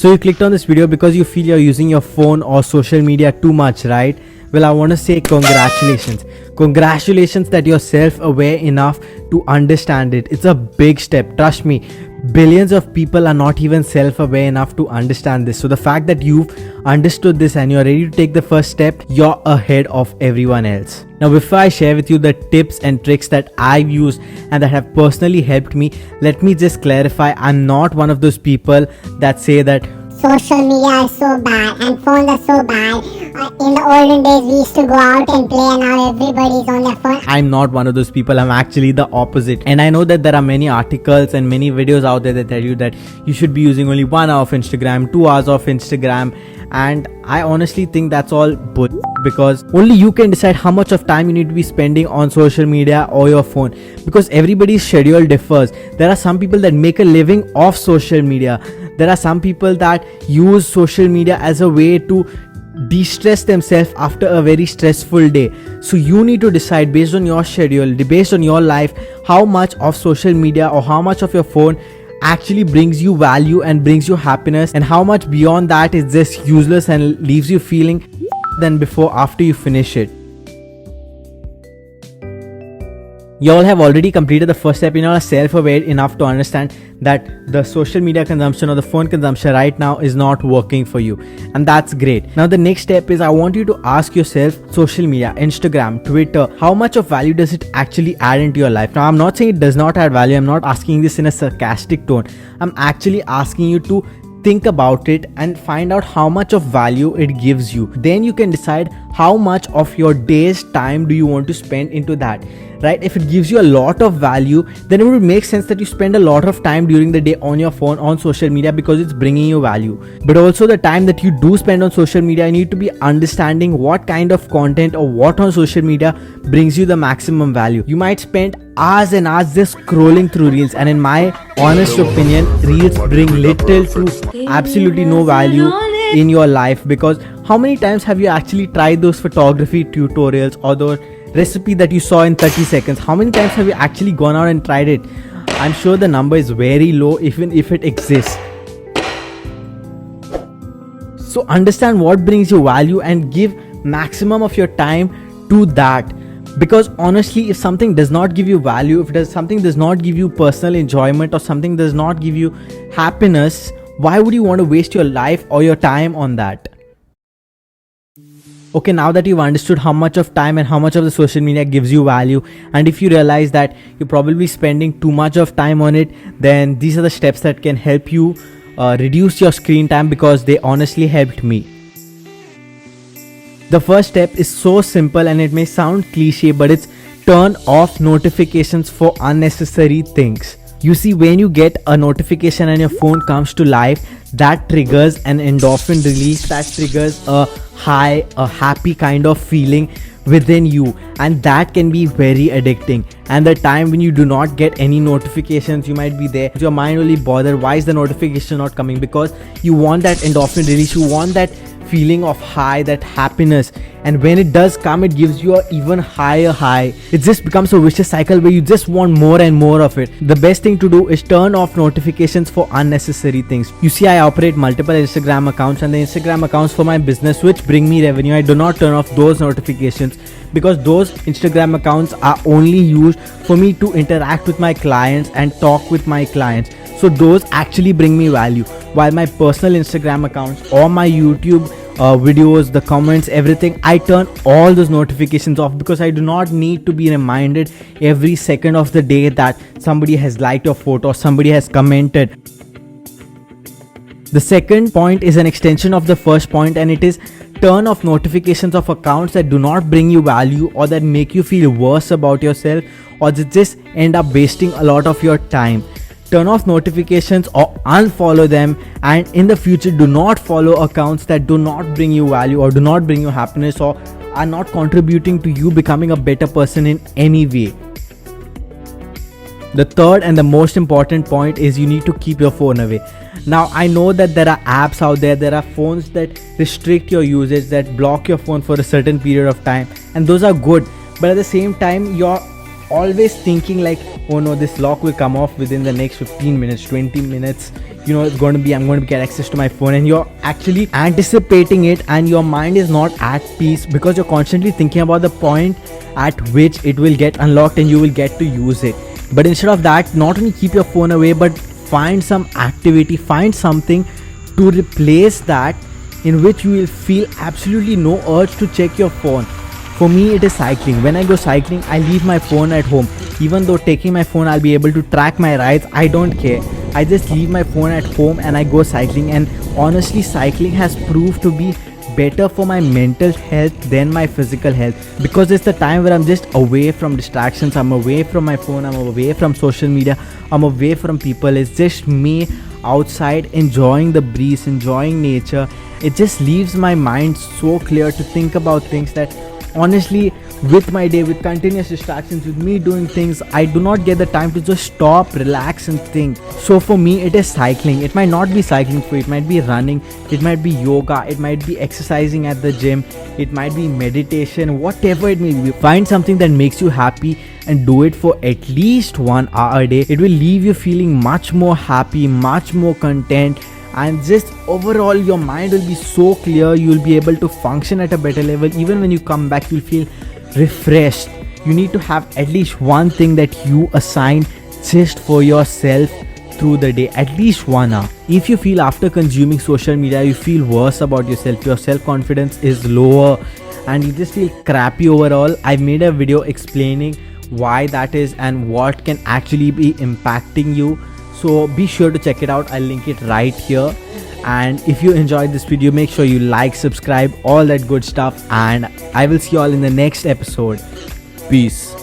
So you clicked on this video because you feel you're using your phone or social media too much, right? Well, I want to say congratulations. Congratulations that you're self-aware enough to understand it. It's a big step, trust me. Billions of people are not even self-aware enough to understand this. So the fact that you've understood this and you're ready to take the first step, you're ahead of everyone else. Now, before I share with you the tips and tricks that I've used and that have personally helped me, let me just clarify, I'm not one of those people that say that social media is so bad and phones are so bad. In the olden days, we used to go out and play, and now everybody's on their phone. I'm not one of those people. I'm actually the opposite. And I know that there are many articles and many videos out there that tell you that you should be using only 1 hour of Instagram, 2 hours of Instagram. And I honestly think that's all bull, because only you can decide how much of time you need to be spending on social media or your phone, because everybody's schedule differs. There are some people that make a living off social media. There are some people that use social media as a way to de-stress themselves after a very stressful day. So you need to decide based on your schedule, based on your life, how much of social media or how much of your phone actually brings you value and brings you happiness, and how much beyond that is just useless and leaves you feeling than before after you finish it. You all have already completed the first step. You all are self-aware enough to understand that the social media consumption or the phone consumption right now is not working for you, and that's great. Now the next step is, I want you to ask yourself, social media, Instagram, Twitter, how much of value does it actually add into your life? Now I'm not saying it does not add value. I'm not asking this in a sarcastic tone. I'm actually asking you to think about it and find out how much of value it gives you. Then you can decide how much of your day's time do you want to spend into that, right? If it gives you a lot of value, then it would make sense that you spend a lot of time during the day on your phone, on social media, because it's bringing you value. But also the time that you do spend on social media, you need to be understanding what kind of content or what on social media brings you the maximum value. You might spend hours and hours just scrolling through reels, and in my honest opinion, reels bring little to absolutely no value in your life. Because how many times have you actually tried those photography tutorials or the recipe that you saw in 30 seconds? How many times have you actually gone out and tried it? I'm sure the number is very low, even if it exists. So understand what brings you value and give maximum of your time to that. Because honestly, if something does not give you value, if something does not give you personal enjoyment, or something does not give you happiness, why would you want to waste your life or your time on that? Okay, now that you've understood how much of time and how much of the social media gives you value, and if you realize that you're probably spending too much of time on it, then these are the steps that can help you reduce your screen time, because they honestly helped me. The first step is so simple and it may sound cliche, but it's turn off notifications for unnecessary things. You see, when you get a notification and your phone comes to life, that triggers an endorphin release, that triggers a high, a happy kind of feeling within you, and that can be very addicting. And the time when you do not get any notifications, you might be there, your mind will be bothered, why is the notification not coming? Because you want that endorphin release, you want that feeling of high, that happiness, and when it does come, it gives you an even higher high. It just becomes a vicious cycle where you just want more and more of it. The best thing to do is turn off notifications for unnecessary things. You see, I operate multiple Instagram accounts, and the Instagram accounts for my business which bring me revenue, I do not turn off those notifications, because those Instagram accounts are only used for me to interact with my clients and talk with my clients. So those actually bring me value, while my personal Instagram accounts or my YouTube videos, the comments, everything, I turn all those notifications off, because I do not need to be reminded every second of the day that somebody has liked your photo or somebody has commented. The second point is an extension of the first point, and it is turn off notifications of accounts that do not bring you value or that make you feel worse about yourself, or just end up wasting a lot of your time. Turn off notifications or unfollow them, and in the future do not follow accounts that do not bring you value or do not bring you happiness or are not contributing to you becoming a better person in any way. The third and the most important point is you need to keep your phone away. Now I know that there are apps out there, there are phones that restrict your usage, that block your phone for a certain period of time, and those are good, but at the same time your always thinking like, oh no, this lock will come off within the next 15 minutes, 20 minutes, you know, I'm going to get access to my phone, and you're actually anticipating it, and your mind is not at peace because you're constantly thinking about the point at which it will get unlocked and you will get to use it. But instead of that, not only keep your phone away, but find some activity, find something to replace that in which you will feel absolutely no urge to check your phone. For me, it is cycling. When I go cycling, I leave my phone at home. Even though taking my phone, I'll be able to track my rides, I don't care. I just leave my phone at home and I go cycling. And honestly, cycling has proved to be better for my mental health than my physical health, because it's the time where I'm just away from distractions, I'm away from my phone, I'm away from social media, I'm away from people. It's just me outside enjoying the breeze, enjoying nature. It just leaves my mind so clear to think about things that honestly, with my day, with continuous distractions, with me doing things, I do not get the time to just stop, relax and think. So for me, it is cycling. It might not be cycling for you, it might be running, it might be yoga, it might be exercising at the gym, it might be meditation, whatever it may be. Find something that makes you happy and do it for at least 1 hour a day. It will leave you feeling much more happy, much more content, and just overall your mind will be so clear. You will be able to function at a better level. Even when you come back, you'll feel refreshed. You need to have at least one thing that you assign just for yourself through the day, at least 1 hour. If you feel after consuming social media you feel worse about yourself, your self-confidence is lower, and you just feel crappy overall, I've made a video explaining why that is and what can actually be impacting you. So be sure to check it out. I'll link it right here. And if you enjoyed this video, make sure you like, subscribe, all that good stuff, and I will see you all in the next episode. Peace.